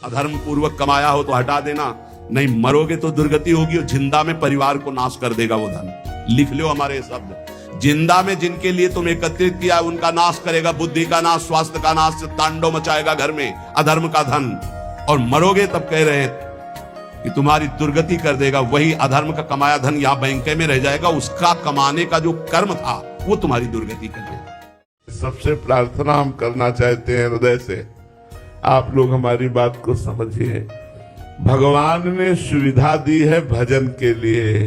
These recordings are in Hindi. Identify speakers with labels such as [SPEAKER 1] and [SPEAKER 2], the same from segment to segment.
[SPEAKER 1] अधर्म पूर्वक कमाया हो तो हटा देना, नहीं मरोगे तो दुर्गति होगी और जिंदा में परिवार को नाश कर देगा वो धन। लिख लो हमारे शब्द, जिंदा में जिनके लिए तुम एकत्रित किया उनका नाश करेगा, बुद्धि का नाश, स्वास्थ्य का नाश, तांडव मचाएगा घर में अधर्म का धन। और मरोगे तब कह रहे कि तुम्हारी दुर्गति कर देगा। वही अधर्म का कमाया धन यहाँ बैंक में रह जाएगा, उसका कमाने का जो कर्म था वो तुम्हारी दुर्गति कर देगा।
[SPEAKER 2] सबसे प्रार्थना हम करना चाहते हैं हृदय से, आप लोग हमारी बात को समझिए। भगवान ने सुविधा दी है भजन के लिए,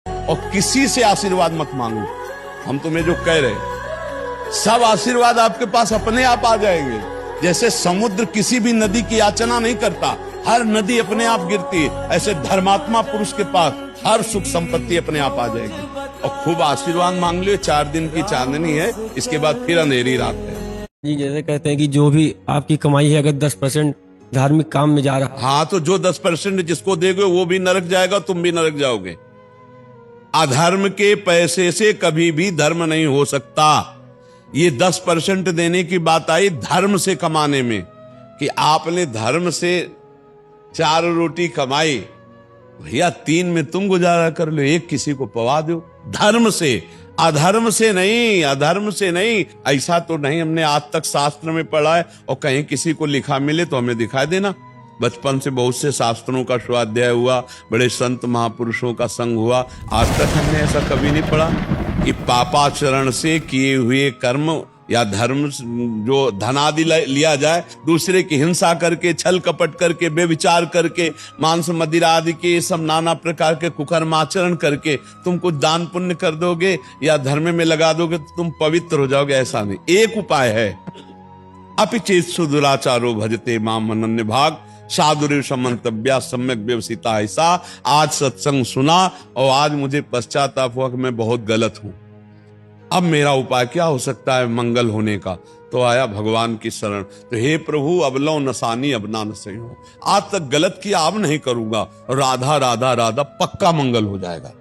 [SPEAKER 1] और किसी से आशीर्वाद मत मांगो। हम तुम्हें जो कह रहे सब आशीर्वाद आपके पास अपने आप आ जाएंगे। जैसे समुद्र किसी भी नदी की याचना नहीं करता, हर नदी अपने आप गिरती है, ऐसे धर्मात्मा पुरुष के पास हर सुख संपत्ति अपने आप आ जाएगी। और खूब आशीर्वाद मांग लो। 4 दिन की चांदनी है, इसके बाद फिर अंधेरी रात है।
[SPEAKER 3] जी, जैसे कहते हैं कि जो भी आपकी कमाई है अगर 10% धार्मिक काम में जा रहा है,
[SPEAKER 1] हाँ, तो जो 10% जिसको देगे वो भी नरक जाएगा, तुम भी नरक जाओगे। अधर्म के पैसे से कभी भी धर्म नहीं हो सकता। ये 10% देने की बात आई धर्म से कमाने में, कि आपने धर्म से 4 रोटी कमाई, भैया 3 में तुम गुजारा कर लो, 1 किसी को पवा दो। धर्म से, अधर्म से नहीं, अधर्म से नहीं। ऐसा तो नहीं हमने आज तक शास्त्र में पढ़ा है, और कहीं किसी को लिखा मिले तो हमें दिखाई देना। बचपन से बहुत से शास्त्रों का स्वाध्याय हुआ, बड़े संत महापुरुषों का संग हुआ, आज तक हमने ऐसा कभी नहीं पढ़ा कि पापाचरण से किए हुए कर्म या धर्म जो धनादि लिया जाए, दूसरे की हिंसा करके, छल कपट करके, बेविचार करके, मांस मदिरा आदि के सब नाना प्रकार के कुकर्माचरण करके तुम कुछ दान पुण्य कर दोगे या धर्म में लगा दोगे तो तुम पवित्र हो जाओगे, ऐसा नहीं। एक उपाय है, अपिचेत्सु दुराचारो भजते माम अनन्य भाग साधुरेव समंतव्या सम्यक व्यवसिता। ऐसा आज सत्संग सुना और आज मुझे पश्चाताप हुआ कि मैं बहुत गलत हूं। अब मेरा उपाय क्या हो सकता है मंगल होने का? तो आया भगवान की शरण। तो हे प्रभु अब लो नसानी अब ना नसे हो, आज तक गलत किया अब नहीं करूंगा, राधा राधा राधा, पक्का मंगल हो जाएगा।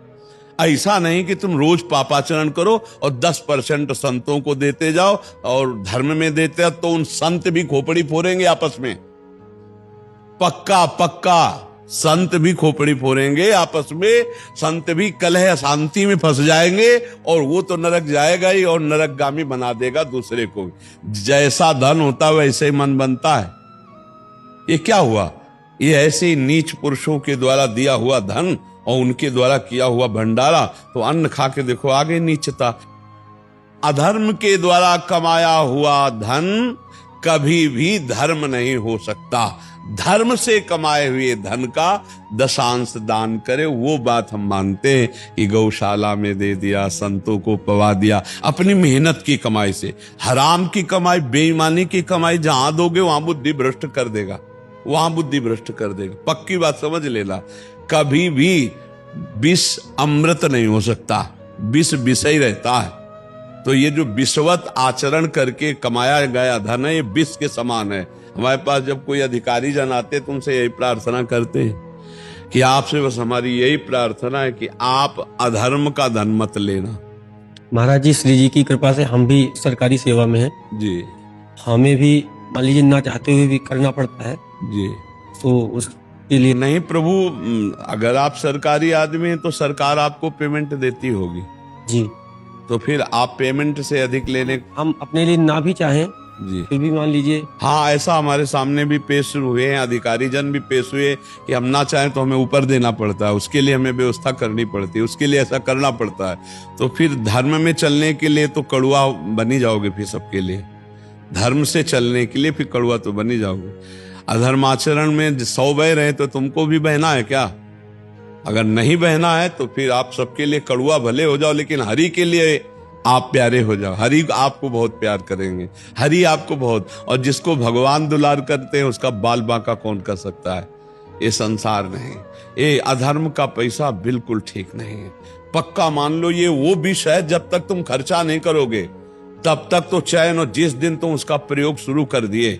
[SPEAKER 1] ऐसा नहीं कि तुम रोज पापाचरण करो और 10% संतों को देते जाओ और धर्म में देते हो तो उन संत भी खोपड़ी फोड़ेंगे आपस में। पक्का पक्का संत भी खोपड़ी फोड़ेंगे आपस में, संत भी कलह शांति में फंस जाएंगे और वो तो नरक जाएगा ही और नरकगामी बना देगा दूसरे को भी। जैसा धन होता है वैसे ही मन बनता है। ये क्या हुआ? ये ऐसे नीच पुरुषों के द्वारा दिया हुआ धन और उनके द्वारा किया हुआ भंडारा, तो अन्न खा के देखो आगे नीचता। अधर्म के द्वारा कमाया हुआ धन कभी भी धर्म नहीं हो सकता। धर्म से कमाए हुए धन का 10% दान करे, वो बात हम मानते हैं कि गौशाला में दे दिया, संतों को पवा दिया, अपनी मेहनत की कमाई से। हराम की कमाई, बेईमानी की कमाई जहां दोगे वहां बुद्धि भ्रष्ट कर देगा, वहां बुद्धि भ्रष्ट कर देगा। पक्की बात समझ लेना। कभी भी विष अमृत नहीं हो सकता, विष विष ही रहता है। तो ये जो विषवत आचरण करके कमाया गया धन है, ये विष के समान है। हमारे पास जब कोई अधिकारी जन आते तो उनसे यही प्रार्थना करते हैं कि आपसे बस हमारी यही प्रार्थना है कि आप अधर्म का धन मत लेना।
[SPEAKER 3] महाराज जी श्री जी की कृपा से हम भी सरकारी सेवा में हैं
[SPEAKER 1] जी,
[SPEAKER 3] हमें भी मान लीजिए ना चाहते हुए भी करना पड़ता है
[SPEAKER 1] जी।
[SPEAKER 3] तो उसके लिए
[SPEAKER 1] नहीं प्रभु, अगर आप सरकारी आदमी हैं तो सरकार आपको पेमेंट देती होगी
[SPEAKER 3] जी,
[SPEAKER 1] तो फिर आप पेमेंट से अधिक लेने,
[SPEAKER 3] हम अपने लिए ना भी चाहें
[SPEAKER 1] जी,
[SPEAKER 3] फिर भी मान लीजिए।
[SPEAKER 1] हाँ, ऐसा हमारे सामने भी पेश हुए हैं, अधिकारी जन भी पेश हुए कि हम ना चाहें तो हमें ऊपर देना पड़ता है, उसके लिए हमें व्यवस्था करनी पड़ती है, उसके लिए ऐसा करना पड़ता है। तो फिर धर्म में चलने के लिए तो कड़ुआ बनी जाओगे, फिर सबके लिए धर्म से चलने के लिए फिर कड़ुआ तो बनी जाओगे। अधर्माचरण में 100 बह रहे तो तुमको भी बहना है क्या? अगर नहीं बहना है तो फिर आप सबके लिए कड़ुआ भले हो जाओ, लेकिन हरि के लिए आप प्यारे हो जाओ। हरि आपको बहुत प्यार करेंगे, हरि आपको बहुत, और जिसको भगवान दुलार करते हैं उसका बाल बांका कौन कर सकता है? ये संसार नहीं, ये अधर्म का पैसा बिल्कुल ठीक नहीं है। पक्का मान लो ये वो विष है, जब तक तुम खर्चा नहीं करोगे तब तक तो चैन, और जिस दिन तुम उसका प्रयोग शुरू कर दिए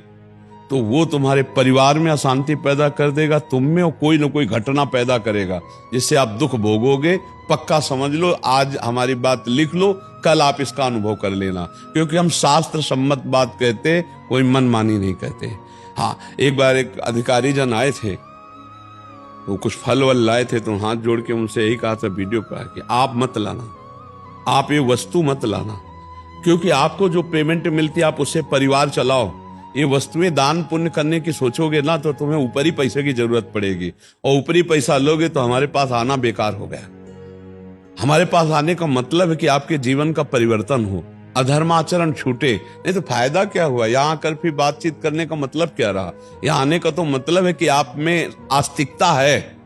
[SPEAKER 1] तो वो तुम्हारे परिवार में अशांति पैदा कर देगा, तुम में और कोई ना कोई घटना पैदा करेगा जिससे आप दुख भोगोगे। पक्का समझ लो, आज हमारी बात लिख लो, कल आप इसका अनुभव कर लेना। क्योंकि हम शास्त्र सम्मत बात कहते, कोई मनमानी नहीं कहते। हाँ, एक बार एक अधिकारी जन आए थे, वो कुछ फल वल लाए थे, तो हाथ जोड़ के उनसे यही कहा था वीडियो पर कि आप मत लाना, आप ये वस्तु मत लाना, क्योंकि आपको जो पेमेंट मिलती है आप उससे परिवार चलाओ। ये वस्तुएं दान पुण्य करने की सोचोगे ना तो तुम्हें ऊपरी पैसे की जरूरत पड़ेगी, और ऊपरी पैसा लोगे तो हमारे पास आना बेकार हो गया। हमारे पास आने का मतलब है कि आपके जीवन का परिवर्तन हो, अधर्माचरण छूटे, नहीं तो फायदा क्या हुआ? यहाँ आकर फिर बातचीत करने का मतलब क्या रहा? यहाँ आने का तो मतलब है कि आप में आस्तिकता है।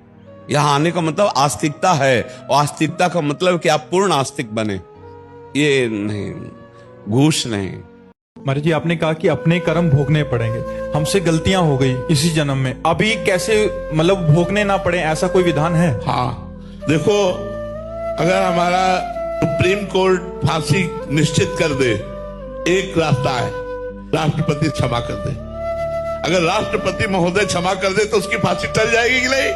[SPEAKER 1] यहाँ आने का मतलब आस्तिकता है, और आस्तिकता का मतलब है कि आप पूर्ण आस्तिक बने, ये नहीं, घूस नहीं।
[SPEAKER 4] महाराज जी, आपने कहा कि अपने कर्म भोगने पड़ेंगे, हमसे गलतियां हो गई इसी जन्म में, अभी कैसे मतलब भोगने ना पड़े, ऐसा कोई विधान है?
[SPEAKER 2] हाँ, देखो, अगर हमारा सुप्रीम कोर्ट फांसी निश्चित कर दे, एक रास्ता है, राष्ट्रपति क्षमा कर दे। अगर राष्ट्रपति महोदय क्षमा कर दे तो उसकी फांसी टल जाएगी कि नहीं?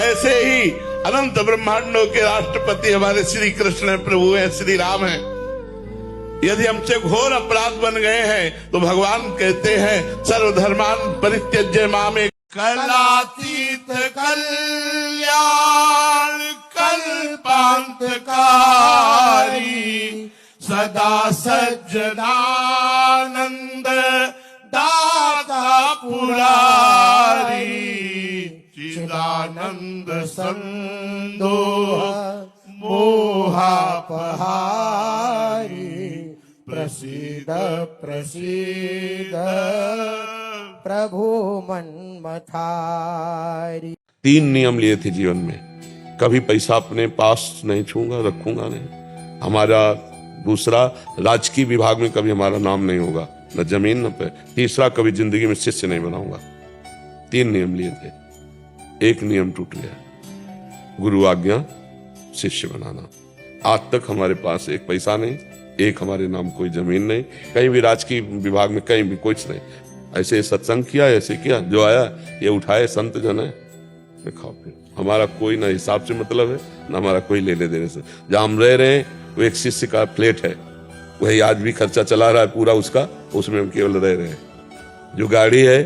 [SPEAKER 2] ऐसे ही अनंत ब्रह्मांडों के राष्ट्रपति हमारे श्री कृष्ण प्रभु हैं, श्री राम हैं। यदि हमसे घोर अपराध बन गए हैं तो भगवान कहते हैं सर्वधर्मान परित्यज्य मामे कलातीत कल्याण कल्पांतकारी सदा सज्जनानंद दाता पुरारी चिदानंद संदोह मोहापहारी प्रसीद प्रसीद
[SPEAKER 5] प्रभु मन्मथारी।
[SPEAKER 1] 3 नियम लिए थे जीवन में, कभी पैसा अपने पास नहीं छूंगा, रखूंगा नहीं। हमारा दूसरा, राजकीय विभाग में कभी हमारा नाम नहीं होगा, न जमीन न पे। तीसरा, कभी जिंदगी में शिष्य नहीं बनाऊंगा। 3 नियम लिए थे, एक नियम टूट गया, गुरु आज्ञा शिष्य बनाना। आज तक हमारे पास एक पैसा नहीं, एक हमारे नाम कोई जमीन नहीं, कहीं भी राजकीय विभाग में कहीं भी कुछ नहीं। ऐसे सत्संग किया, ऐसे किया, जो आया ये उठाए, संत जन है, खाओ फिर। हमारा कोई ना हिसाब से मतलब है, ना हमारा कोई लेने देने से। जहां हम रह रहे हैं वो एक शिष्य का फ्लैट है, वही आज भी खर्चा चला रहा है पूरा उसका, उसमें हम केवल रह रहे हैं। जो गाड़ी है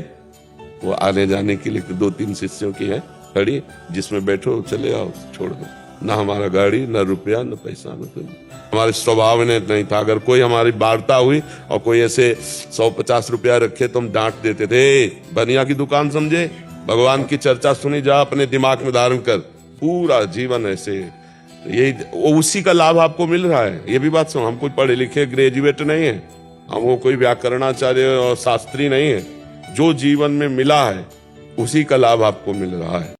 [SPEAKER 1] वो आने जाने के लिए 2-3 शिष्यों की है खड़ी, जिसमें बैठो चले आओ, छोड़ दो। ना हमारा गाड़ी, ना रुपया, ना पैसा, ना कुछ। हमारे स्वभाव में नहीं था। अगर कोई हमारी वार्ता हुई और कोई ऐसे 100-50 रुपया रखे तो हम डांट देते थे, बनिया की दुकान समझे, भगवान की चर्चा सुनी जा, अपने दिमाग में धारण कर, पूरा जीवन ऐसे। यही उसी का लाभ आपको मिल रहा है। ये भी बात सुनो, हम कोई पढ़े लिखे ग्रेजुएट नहीं है, हम कोई व्याकरणाचार्य और शास्त्री नहीं है। जो जीवन में मिला है उसी का लाभ आपको मिल रहा है।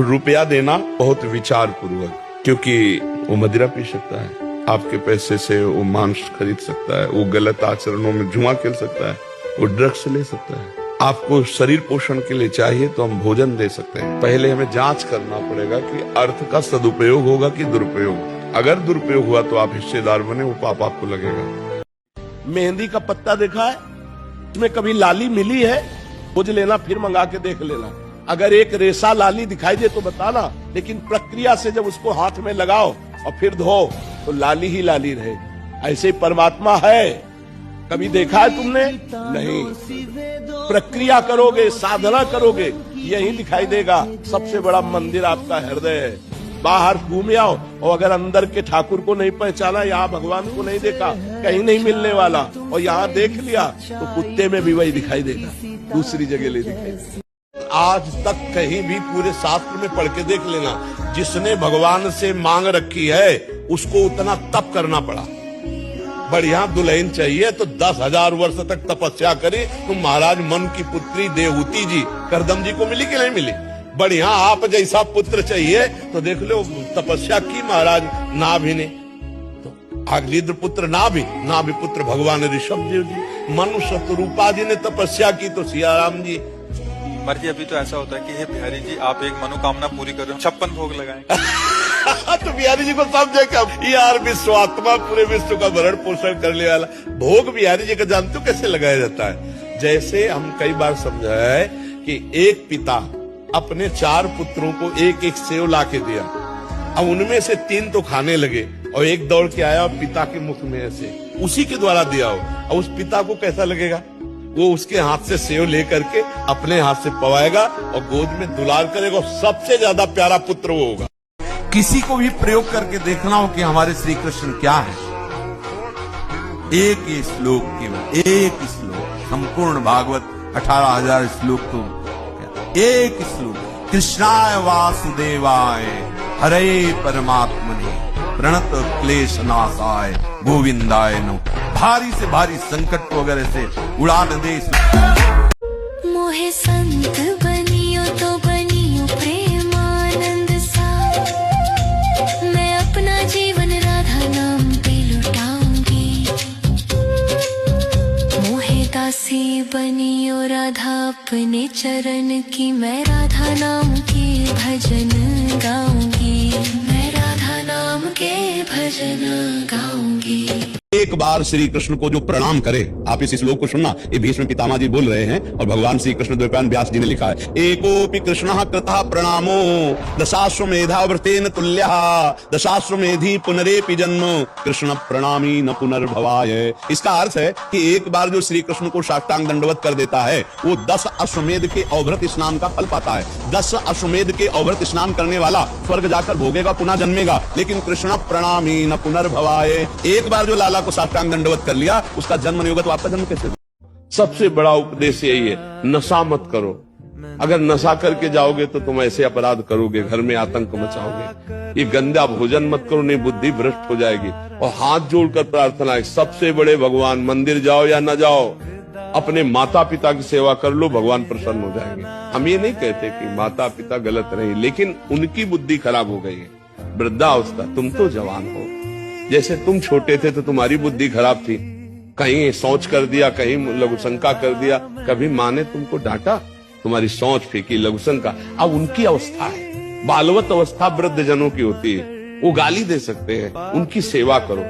[SPEAKER 1] रुपया देना बहुत विचार पूर्वक, क्योंकि वो मदिरा पी सकता है, आपके पैसे से वो मांस खरीद सकता है, वो गलत आचरणों में जुआ खेल सकता है, वो ड्रग्स ले सकता है। आपको शरीर पोषण के लिए चाहिए तो हम भोजन दे सकते हैं। पहले हमें जांच करना पड़ेगा कि अर्थ का सदुपयोग होगा कि दुरुपयोग। अगर दुरुपयोग हुआ तो आप हिस्सेदार बने, वो पाप आपको लगेगा।
[SPEAKER 6] मेहंदी का पत्ता देखा है, इसमें कभी लाली मिली है? खोज लेना, फिर मंगा के देख लेना। अगर एक रेशा लाली दिखाई दे तो बताना, लेकिन प्रक्रिया से जब उसको हाथ में लगाओ और फिर धो तो लाली ही लाली रहे। ऐसे परमात्मा है, कभी देखा है तुमने? नहीं। प्रक्रिया करोगे, साधना करोगे, यही दिखाई देगा। सबसे बड़ा मंदिर आपका हृदय है। बाहर घूम आओ और अगर अंदर के ठाकुर को नहीं पहचाना, यहाँ भगवान को नहीं देखा, कहीं नहीं मिलने वाला, और यहाँ देख लिया तो कुत्ते में भी वही दिखाई देगा, दूसरी जगह ले दिखाई। आज तक कहीं भी पूरे शास्त्र में पढ़ के देख लेना, जिसने भगवान से मांग रखी है उसको उतना तप करना पड़ा। बढ़िया दुल्हन चाहिए तो 10,000 वर्ष तक तपस्या करी। तुम महाराज मन की पुत्री देवहूति जी, करदम जी को मिली कि नहीं मिली? बढ़िया आप जैसा पुत्र चाहिए तो देख लो, तपस्या की महाराज नाभि ने, तो अग्निद्र पुत्र नाभि पुत्र भगवान ऋषभ देव जी, मनुष्य रूपा जी ने तपस्या की तो सियाराम जी।
[SPEAKER 4] मर्जी अभी तो ऐसा होता है कि हे बिहारी जी, आप एक मनोकामना पूरी कर रहे हो, 56 भोग लगाएं।
[SPEAKER 6] तो बिहारी जी को समझे क्या यार, विश्वात्मा पूरे विश्व का भरण पोषण करने वाला भोग बिहारी जी का जानते हो कैसे लगाया जाता है? जैसे हम कई बार समझाए कि एक पिता अपने 4 पुत्रों को एक एक सेव ला के दिया। अब उनमें से 3 तो खाने लगे और एक दौड़ के आया पिता के मुख में ऐसे, उसी के द्वारा दिया हो। और उस पिता को कैसा लगेगा?
[SPEAKER 1] वो उसके हाथ से सेव लेकर के अपने हाथ से पवाएगा और गोद में दुलार करेगा। सबसे ज्यादा प्यारा पुत्र वो होगा। किसी को भी प्रयोग करके देखना हो कि हमारे श्री कृष्ण क्या है, एक ही श्लोक केवल, एक श्लोक, संपूर्ण भागवत 18,000 श्लोक तो एक श्लोक, कृष्णाय वासुदेवाय हरे परमात्मने प्रणत क्लेश नाशाय गोविंदाय नमः। भारी से भारी संकट को अगर ऐसे उड़ान दे।
[SPEAKER 7] मोहे संत बनियो तो बनियो प्रेमानंद सा, मैं अपना जीवन राधा नाम पे लुटाऊंगी। मोहे दासी बनियो राधा अपने चरण की, मैं राधा नाम के भजन गाऊंगी, मैं राधा नाम के भजन गाऊंगी।
[SPEAKER 1] एक बार श्री कृष्ण को जो प्रणाम करे, आप इस श्लोक को सुनना, ये भीष्म पितामह जी बोल रहे हैं और भगवान श्री कृष्ण द्वैपायन व्यास जी ने लिखा है। एकोपि कृष्णः कृतः प्रणामो दशाश्वमेधाव्रतेन तुल्यः, दशाश्वमेधि पुनरेपि जन्म कृष्ण प्रणामी न पुनर्भवाय। इसका अर्थ है कि एक बार जो श्री कृष्ण को साष्टांग दंडवत कर देता है वो 10 अश्वमेध के अवभृत स्नान का फल पाता है। 10 अश्वमेध के अवभृत स्नान करने वाला स्वर्ग जाकर भोगेगा, पुनः जन्मेगा, लेकिन कृष्ण प्रणामी न पुनर्भवाय। एक बार जो लाला को साष्टांग दंडवत कर लिया उसका जन्म नहीं होगा, तो आपका जन्म कैसे?
[SPEAKER 6] सबसे बड़ा उपदेश यही है, नशा मत करो। अगर नशा करके जाओगे तो तुम ऐसे अपराध करोगे, घर में आतंक मचाओगे। ये गंदा भोजन मत करो, नहीं बुद्धि भ्रष्ट हो जाएगी। और हाथ जोड़कर प्रार्थना है, सबसे बड़े भगवान, मंदिर जाओ या न जाओ, अपने माता पिता की सेवा कर लो, भगवान प्रसन्न हो जाएंगे। हम ये नहीं कहते कि माता पिता गलत नहीं, लेकिन उनकी बुद्धि खराब हो गई है, वृद्धावस्था। तुम तो जवान हो, जैसे तुम छोटे थे तो तुम्हारी बुद्धि खराब थी, कहीं सोच कर दिया, कहीं लघुशंका कर दिया, कभी माँ ने तुमको डांटा, तुम्हारी सोच फेंकी लघुशंका। अब उनकी अवस्था है, बालवत अवस्था वृद्ध जनों की होती है, वो गाली दे सकते हैं, उनकी सेवा करो।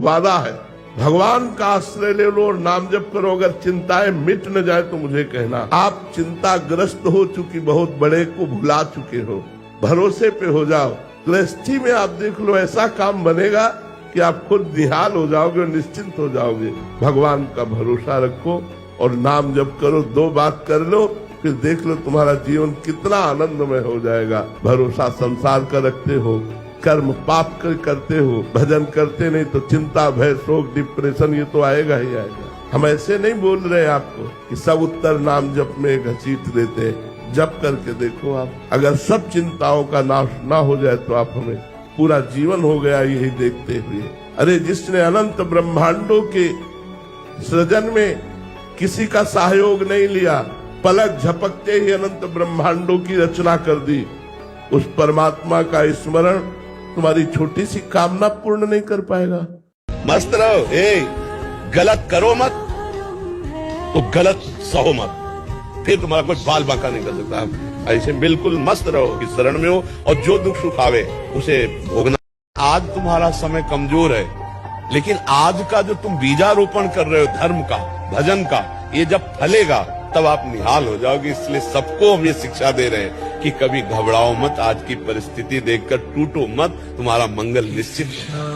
[SPEAKER 2] वादा है, भगवान का आश्रय ले लो और नाम जप करो। अगर चिंताएं मिट न जाए तो मुझे कहना। आप चिंताग्रस्त हो चुकी, बहुत बड़े को भुला चुके हो, भरोसे पे हो जाओ। गृहस्थी में आप देख लो, ऐसा काम बनेगा कि आप खुद निहाल हो जाओगे और निश्चिंत हो जाओगे। भगवान का भरोसा रखो और नाम जप करो। 2 बात कर लो, फिर देख लो तुम्हारा जीवन कितना आनंदमय हो जाएगा। भरोसा संसार का रखते हो, कर्म पाप करते हो, भजन करते नहीं तो चिंता भय शोक डिप्रेशन ये तो आएगा ही आएगा। हम ऐसे नहीं बोल रहे आपको कि सब उत्तर नाम जप में घसीट देते। जप करके देखो आप, अगर सब चिंताओं का नाश ना हो जाए तो आप हमें पूरा जीवन हो गया यही देखते हुए। अरे जिसने अनंत ब्रह्मांडों के सृजन में किसी का सहयोग नहीं लिया, पलक झपकते ही अनंत ब्रह्मांडों की रचना कर दी, उस परमात्मा का स्मरण तुम्हारी छोटी सी कामना पूर्ण नहीं कर पाएगा।
[SPEAKER 1] मस्त रहो, गलत करो मत तो गलत सहो मत, फिर तुम्हारा कोई बाल बांका नहीं कर सकता। ऐसे बिल्कुल मस्त रहो कि शरण में हो और जो दुख सुख आवे उसे भोगना। आज तुम्हारा समय कमजोर है, लेकिन आज का जो तुम बीजारोपण कर रहे हो धर्म का, भजन का, ये जब फलेगा तब आप निहाल हो जाओगे। इसलिए सबको हम ये शिक्षा दे रहे हैं कि कभी घबराओ मत, आज की परिस्थिति देखकर टूटो मत, तुम्हारा मंगल निश्चित है।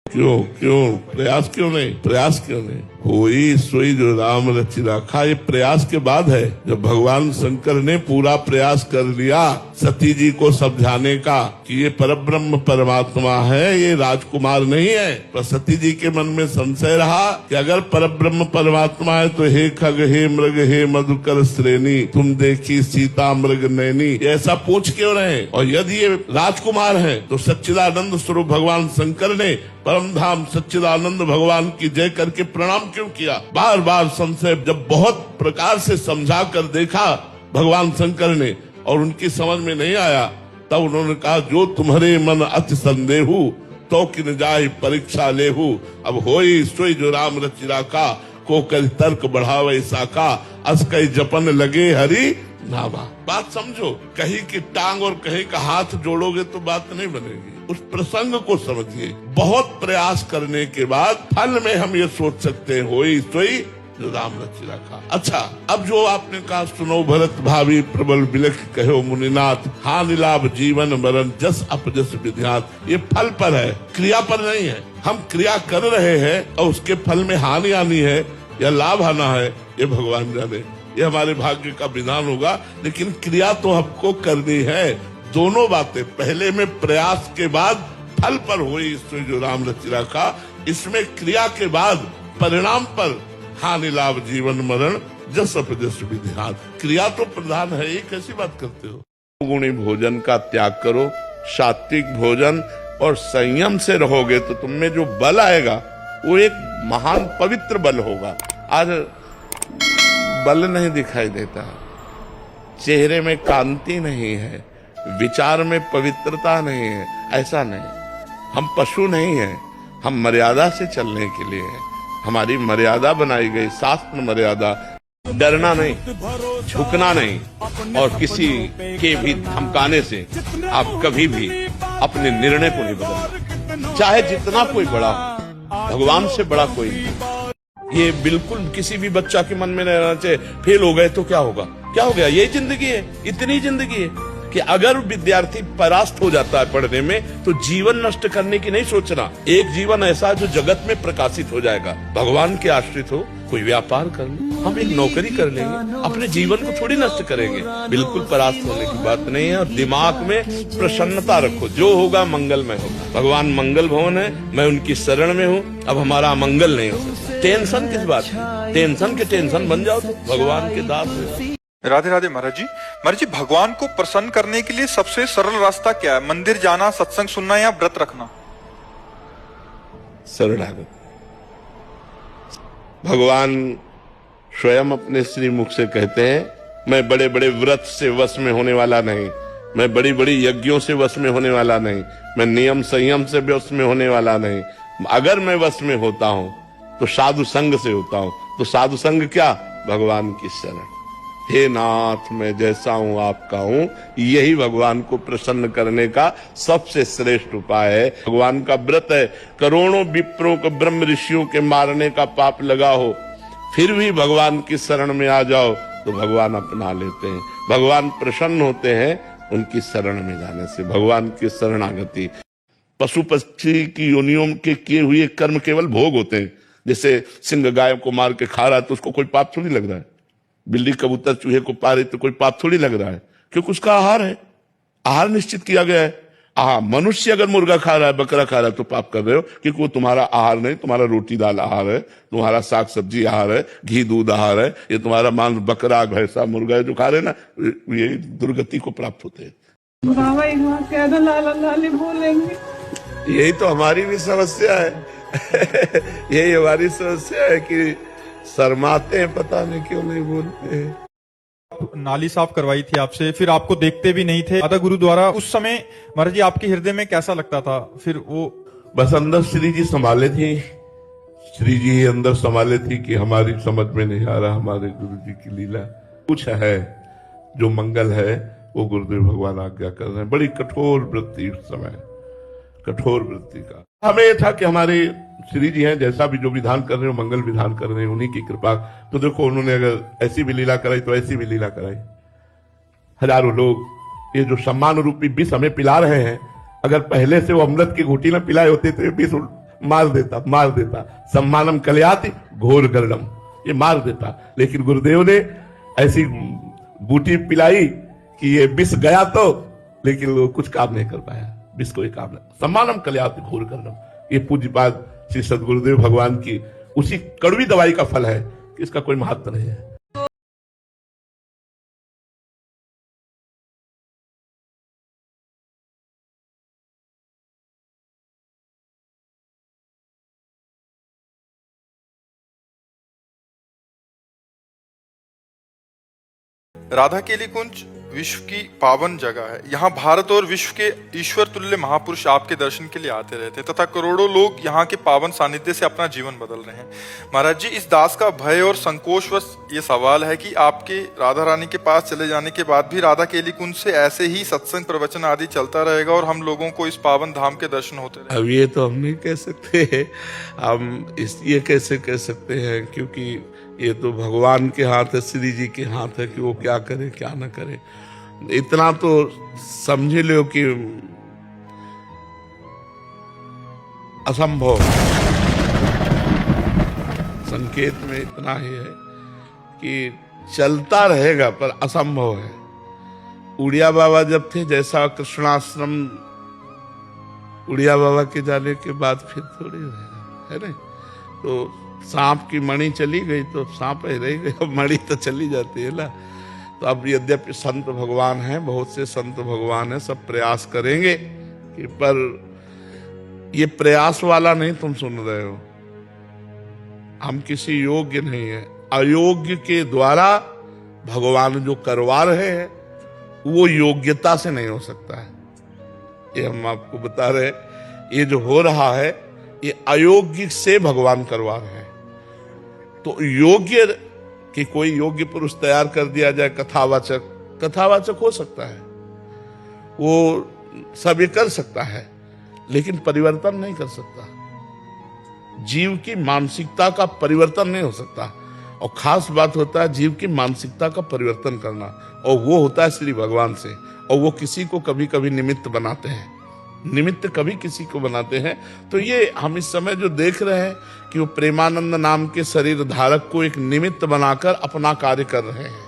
[SPEAKER 2] क्यों प्रयास क्यों नहीं? होई सोई जो राम रचि राखा। ये प्रयास के बाद है, जब भगवान शंकर ने पूरा प्रयास कर लिया सती जी को समझाने का कि ये परब्रह्म परमात्मा है, ये राजकुमार नहीं है। पर सती जी के मन में संशय रहा कि अगर परब्रह्म परमात्मा है तो हे खग हे मृग हे मधुकर श्रेणी, तुम देखी सीता मृग नैनी, ऐसा पूछ क्यों रहे? और यदि ये राजकुमार है तो सच्चिदानंद स्वरूप भगवान शंकर ने परम धाम सच्चिदानंद भगवान की जय करके प्रणाम क्यों किया? बार बार संशय जब बहुत प्रकार से समझा कर देखा भगवान शंकर ने और उनकी समझ में नहीं आया, तब उन्होंने कहा जो तुम्हारे मन अति संदेहु तो किन जाय परीक्षा लेहु। अब होई सोई जो राम रचि राखा, को कर तर्क बढ़ावे साका, अस कई जपन लगे हरि नामा। बात समझो, कहीं की टांग और कहीं का हाथ जोड़ोगे तो बात नहीं बनेगी। उस प्रसंग को समझिए। बहुत प्रयास करने के बाद फल में हम ये सोच सकते हैं होई सोई जो राम रचि राखा। अच्छा, अब जो आपने कहा सुनो भरत भावी प्रबल बिलख कहो मुनिनाथ, हानि लाभ जीवन मरण जस अपजस विध्यात। ये फल पर है, क्रिया पर नहीं है। हम क्रिया कर रहे हैं और उसके फल में हानि आनी है या लाभ आना है, ये भगवान जाने, ये हमारे भाग्य का विधान होगा। लेकिन क्रिया तो हमको करनी है। दोनों बातें, पहले में प्रयास के बाद फल पर हुई ईश्वर जो राम रचि का, इसमें क्रिया के बाद परिणाम पर हानि लाभ जीवन मरण जस अपजस विधिहान। क्रिया तो प्रधान है, ये कैसी बात करते हो। गुणी भोजन का त्याग करो, सात्विक भोजन और संयम से रहोगे तो तुम में जो बल आएगा वो एक महान पवित्र बल होगा। आज बल नहीं दिखाई देता, चेहरे में कांति नहीं है, विचार में पवित्रता नहीं है। ऐसा नहीं, हम पशु नहीं हैं, हम मर्यादा से चलने के लिए हैं। हमारी मर्यादा बनाई गई, शास्त्र मर्यादा। डरना नहीं, झुकना नहीं, और किसी के भी धमकाने से आप कभी भी अपने निर्णय को नहीं बदलना, चाहे जितना कोई बड़ा हो, भगवान से बड़ा कोई नहीं। ये बिल्कुल किसी भी बच्चा के मन में नहीं रहना चाहिए, फेल हो गए तो क्या होगा, क्या हो गया, यही जिंदगी है, इतनी जिंदगी है कि अगर विद्यार्थी परास्त हो जाता है पढ़ने में तो जीवन नष्ट करने की नहीं सोचना। एक जीवन ऐसा जो जगत में प्रकाशित हो जाएगा। भगवान के आश्रित हो, कोई व्यापार कर लो, हम एक नौकरी कर लेंगे, अपने जीवन को थोड़ी नष्ट करेंगे। बिल्कुल परास्त होने की बात नहीं है। और दिमाग में प्रसन्नता रखो, जो होगा मंगलमय होगा। भगवान मंगल भवन है, मैं उनकी शरण में हूँ। अब हमारा मंगल नहीं हो सकता, टेंशन किस बात है, टेंशन के टेंशन बन जाओ तो भगवान के दास हो।
[SPEAKER 4] राधे राधे महाराज जी, भगवान को प्रसन्न करने के लिए सबसे सरल रास्ता क्या है? मंदिर जाना, सत्संग सुनना या व्रत रखना?
[SPEAKER 2] शरणागत। भगवान स्वयं अपने श्रीमुख से कहते हैं, मैं बड़े बड़े व्रत से वश में होने वाला नहीं, मैं बड़ी बड़ी यज्ञों से वश में होने वाला नहीं, मैं नियम संयम से वश में होने वाला नहीं। अगर मैं वश में होता हूं तो साधु संग से होता हूं। तो साधु संग क्या? भगवान की शरण। हे नाथ, मैं जैसा हूं आपका हूं। यही भगवान को प्रसन्न करने का सबसे श्रेष्ठ उपाय है। भगवान का व्रत है। करोड़ों विप्रों को ब्रह्म ऋषियों के मारने का पाप लगा हो, फिर भी भगवान की शरण में आ जाओ तो भगवान अपना लेते हैं। भगवान प्रसन्न होते हैं उनकी शरण में जाने से। भगवान की शरणागति। पशु पक्षी की योनियों के किए हुए कर्म केवल भोग होते हैं। जैसे सिंह गाय को मार के खा रहा है तो उसको कोई पाप थोड़ी लग रहा है। बिल्ली कबूतर चूहे को पा रही तो कोई पाप थोड़ी लग रहा है, क्योंकि उसका आहार है, आहार निश्चित किया गया है। मनुष्य अगर मुर्गा खा रहा है, बकरा खा रहा है तो पाप कर रहे हो, क्योंकि वो तुम्हारा आहार नहीं, तुम्हारा रोटी दाल आहार है, तुम्हारा साग सब्जी आहार है, घी दूध आहार है। ये तुम्हारा मांस बकरा भैंसा मुर्गा जो खा रहे ना, ये दुर्गति को प्राप्त होते हैं। यही तो हमारी भी समस्या है। यही हमारी समस्या है कि शर्माते हैं, पता नहीं क्यों नहीं बोलते हैं।
[SPEAKER 4] नाली साफ करवाई थी आपसे, फिर आपको देखते भी नहीं थे आधा गुरु द्वारा। उस समय महाराज जी आपके हृदय में कैसा लगता था? फिर वो
[SPEAKER 2] बस अंदर श्री जी संभाले थी, श्री जी अंदर संभाले थी कि हमारी समझ में नहीं आ रहा, हमारे गुरु जी की लीला कुछ है, जो मंगल है वो गुरुदेव भगवान आज्ञा कर रहे हैं। बड़ी कठोर वृत्ति उस समय, कठोर वृत्ति का हमें यह था कि हमारे श्री जी हैं, जैसा भी जो विधान कर रहे हो मंगल विधान कर रहे हैं, उन्हीं की कृपा। तो देखो उन्होंने अगर ऐसी भी लीला कराई तो ऐसी भी लीला कराई। हजारों लोग ये जो सम्मान रूपी विष हमें पिला रहे हैं, अगर पहले से वो अमृत की घूटी न पिलाए होते तो ये विष मार देता। सम्मानम कलयाति घोर गर्णम, ये मार देता। लेकिन गुरुदेव ने ऐसी बूटी पिलाई कि ये विष गया तो, लेकिन वो कुछ काम नहीं कर पाया। विष कोई काम नहीं। सम्मानम कलयाति घोर गर्णम, ये पूज्यपाद श्री सदगुरुदेव भगवान की उसी कड़वी दवाई का फल है कि इसका कोई महत्व नहीं है।
[SPEAKER 4] राधा केली कुंज विश्व की पावन जगह है। यहाँ भारत और विश्व के ईश्वर तुल्य महापुरुष आपके दर्शन के लिए आते रहते हैं तथा करोड़ों लोग यहाँ के पावन सानिध्य से अपना जीवन बदल रहे हैं। महाराज जी, इस दास का भय और संकोचवश ये सवाल है कि आपके राधा रानी के पास चले जाने के बाद भी राधा केली कुंज से ऐसे ही सत्संग प्रवचन आदि चलता रहेगा और हम लोगों को इस पावन धाम के दर्शन होते रहेंगे?
[SPEAKER 2] अब ये तो हम नहीं कह सकते, हम ये कैसे कह सकते हैं, क्योंकि ये तो भगवान के हाथ है, श्री जी के हाथ है कि वो क्या करे क्या ना करे। इतना तो समझ लो कि संकेत में इतना ही है कि चलता रहेगा पर असंभव है। उड़िया बाबा जब थे, जैसा कृष्णाश्रम उड़िया बाबा के जाने के बाद फिर थोड़ी रहेगा, है ना। तो सांप की मणि चली गई तो सांप ही रह गई, अब मणि तो चली जाती है ना। तो अब यद्यपि संत भगवान हैं, बहुत से संत भगवान हैं, सब प्रयास करेंगे कि, पर ये प्रयास वाला नहीं तुम सुन रहे हो। हम किसी योग्य नहीं है, अयोग्य के द्वारा भगवान जो करवा रहे हैं वो योग्यता से नहीं हो सकता है। ये हम आपको बता रहे हैं, ये जो हो रहा है ये अयोग्य से भगवान करवा रहे हैं। तो योग्य कि कोई योग्य पुरुष तैयार कर दिया जाए, कथावाचक हो सकता है, वो सब ये कर सकता है, लेकिन परिवर्तन नहीं कर सकता। जीव की मानसिकता का परिवर्तन नहीं हो सकता। और खास बात होता है जीव की मानसिकता का परिवर्तन करना, और वो होता है श्री भगवान से। और वो किसी को कभी कभी निमित्त बनाते हैं, निमित्त कभी किसी को बनाते हैं। तो ये हम इस समय जो देख रहे हैं कि वो प्रेमानंद नाम के शरीर धारक को एक निमित्त बनाकर अपना कार्य कर रहे हैं,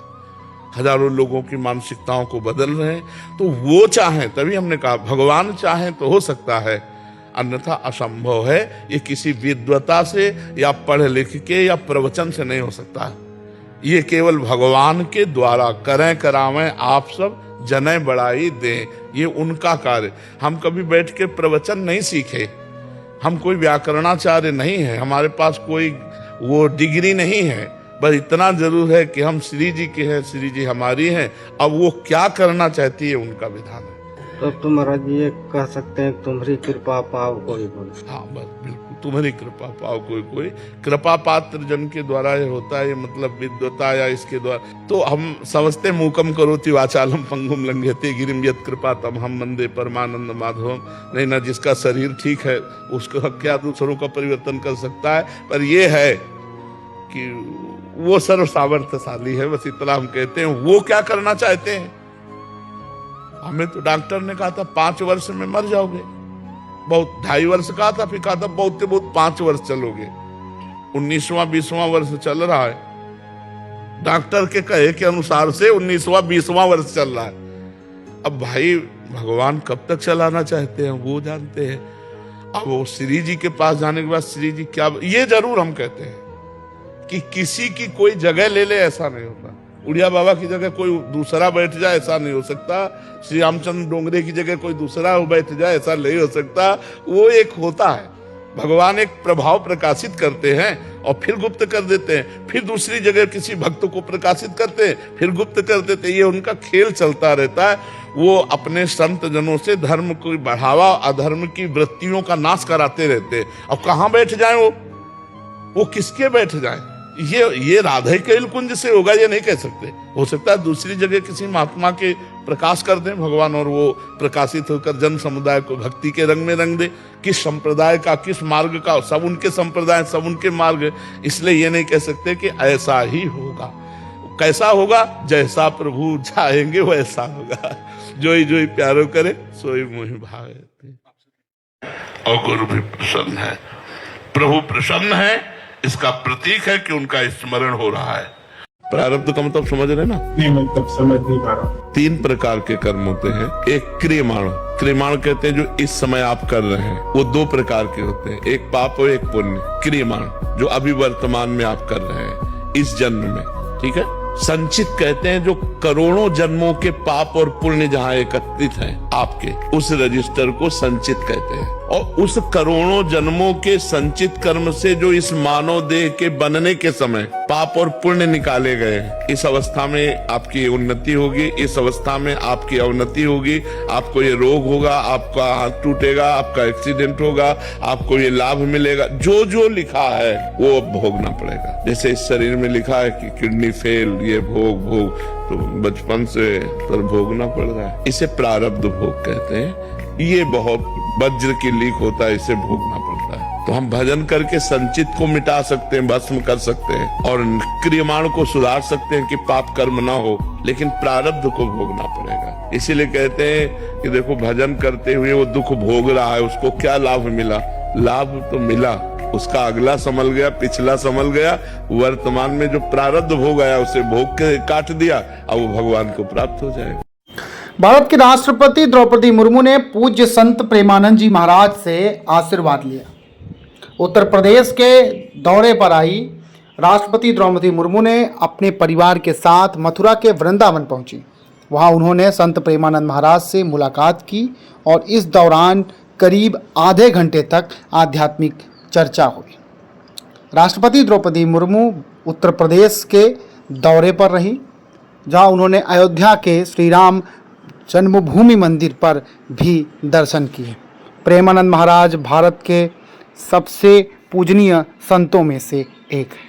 [SPEAKER 2] हजारों लोगों की मानसिकताओं को बदल रहे हैं। तो वो चाहें, तभी हमने कहा भगवान चाहें तो हो सकता है, अन्यथा असंभव है। ये किसी विद्वता से या पढ़ लिख के या प्रवचन से नहीं हो सकता। ये केवल भगवान के द्वारा करें करावें, आप सब जने बढ़ाई दें, ये उनका कार्य। हम कभी बैठ के प्रवचन नहीं सीखे, हम कोई व्याकरणाचार्य नहीं है, हमारे पास कोई वो डिग्री नहीं है, बस इतना जरूर है कि हम श्री जी के हैं, श्री जी हमारी हैं। अब वो क्या करना चाहती है उनका विधान है।
[SPEAKER 8] तो तुम महाराज ये कह सकते हैं तुम्हारी कृपा पाव कोई बोले।
[SPEAKER 2] हाँ बस बिल्कुल, तुम्हारी कृपा पाव कोई कृपा पात्र जन के द्वारा ये होता है, ये मतलब विद्वता या इसके द्वारा। तो हम समझते मूकम करोति वाचालम पंगुम लंघयते गिरिम यत् कृपा तम हम वंदे परमानंद माधवम। नहीं ना, जिसका शरीर ठीक है उसको क्या दूसरों का परिवर्तन कर सकता है, पर ये है कि वो सर्व सामर्थ्यशाली है, बस इतना हम कहते हैं। वो क्या करना चाहते हैं? हमें तो डॉक्टर ने कहा था 5 वर्ष में मर जाओगे, बहुत 2.5 वर्ष कहा था, फिर कहा था बहुत 5 वर्ष चलोगे। 19वां 20वां वर्ष चल रहा है, डॉक्टर के कहे के अनुसार से 19वां 20वां वर्ष चल रहा है। अब भाई भगवान कब तक चलाना चाहते हैं वो जानते हैं। अब वो श्री जी के पास जाने के बाद श्री जी क्या, ये जरूर हम कहते हैं कि किसी की कोई जगह ले ले, ऐसा नहीं होता। उड़िया बाबा की जगह कोई दूसरा बैठ जाए, ऐसा नहीं हो सकता। श्री रामचंद्र डोंगरे की जगह कोई दूसरा बैठ जाए, ऐसा नहीं हो सकता। वो एक होता है, भगवान एक प्रभाव प्रकाशित करते हैं और फिर गुप्त कर देते हैं, फिर दूसरी जगह किसी भक्त को प्रकाशित करते हैं, फिर गुप्त कर देते हैं। ये उनका खेल चलता रहता है। वो अपने संत जनों से धर्म को बढ़ावा, अधर्म की वृत्तियों का नाश कराते रहते हैं। अब कहाँ बैठ जाए वो किसके बैठ जाए? ये राधा कैल कुंज से होगा ये नहीं कह सकते। हो सकता है दूसरी जगह किसी महात्मा के प्रकाश कर दें भगवान, और वो प्रकाशित होकर जन समुदाय को भक्ति के रंग में रंग दे। किस संप्रदाय का, किस मार्ग का, सब उनके संप्रदाय, सब उनके मार्ग। इसलिए ये नहीं कह सकते कि ऐसा ही होगा। कैसा होगा? जैसा प्रभु चाहेंगे वैसा होगा। जोई जोई प्यारो करे सोई मोहि भावे। और गुरु भी प्रसन्न है, प्रभु प्रसन्न है, इसका प्रतीक है कि उनका स्मरण हो रहा है। प्रारब्ध का मतलब समझ रहे ना?
[SPEAKER 9] नहीं, मैं तब समझ नहीं पा रहा।
[SPEAKER 2] 3 प्रकार के कर्म होते हैं। एक क्रियमाण, क्रियमाण कहते हैं जो इस समय आप कर रहे हैं, वो 2 प्रकार के होते हैं, एक पाप और एक पुण्य। क्रियमाण जो अभी वर्तमान में आप कर रहे हैं इस जन्म में, ठीक है। संचित कहते हैं जो करोड़ों जन्मों के पाप और पुण्य जहाँ एकत्रित हैं आपके, उस रजिस्टर को संचित कहते हैं। और उस करोड़ों जन्मों के संचित कर्म से जो इस मानव देह के बनने के समय पाप और पुण्य निकाले गए, इस अवस्था में आपकी उन्नति होगी, इस अवस्था में आपकी अवनति होगी। आपको ये रोग होगा, आपका हाथ टूटेगा, आपका एक्सीडेंट होगा, आपको ये लाभ मिलेगा। जो जो लिखा है वो अब भोगना पड़ेगा। जैसे इस शरीर में लिखा है कि किडनी फेल, ये भोग, तो बचपन से पर भोगना पड़ रहा है। इसे प्रारब्ध भोग कहते हैं। ये बहुत वज्र की लीक होता है, इसे भोगना पड़ता है। तो हम भजन करके संचित को मिटा सकते हैं, भस्म कर सकते हैं, और क्रियमाण को सुधार सकते हैं कि पाप कर्म ना हो, लेकिन प्रारब्ध को भोगना पड़ेगा। इसीलिए कहते हैं कि देखो भजन करते हुए वो दुख भोग रहा है, उसको क्या लाभ मिला? लाभ तो मिला, उसका अगला संभल गया, पिछला संभल गया, वर्तमान में जो प्रारब्ध भोग आया उसे भोग के काट दिया, अब वो भगवान को प्राप्त हो जाएगा।
[SPEAKER 5] भारत के राष्ट्रपति द्रौपदी मुर्मू ने पूज्य संत प्रेमानंद जी महाराज से आशीर्वाद लिया। उत्तर प्रदेश के दौरे पर आई राष्ट्रपति द्रौपदी मुर्मू ने अपने परिवार के साथ मथुरा के वृंदावन पहुंची। वहां उन्होंने संत प्रेमानंद महाराज से मुलाकात की और इस दौरान करीब आधे घंटे तक आध्यात्मिक चर्चा हुई। राष्ट्रपति द्रौपदी मुर्मू उत्तर प्रदेश के दौरे पर रही, जहां उन्होंने अयोध्या के श्री राम जन्मभूमि मंदिर पर भी दर्शन किए। प्रेमानंद महाराज भारत के सबसे पूजनीय संतों में से एक है।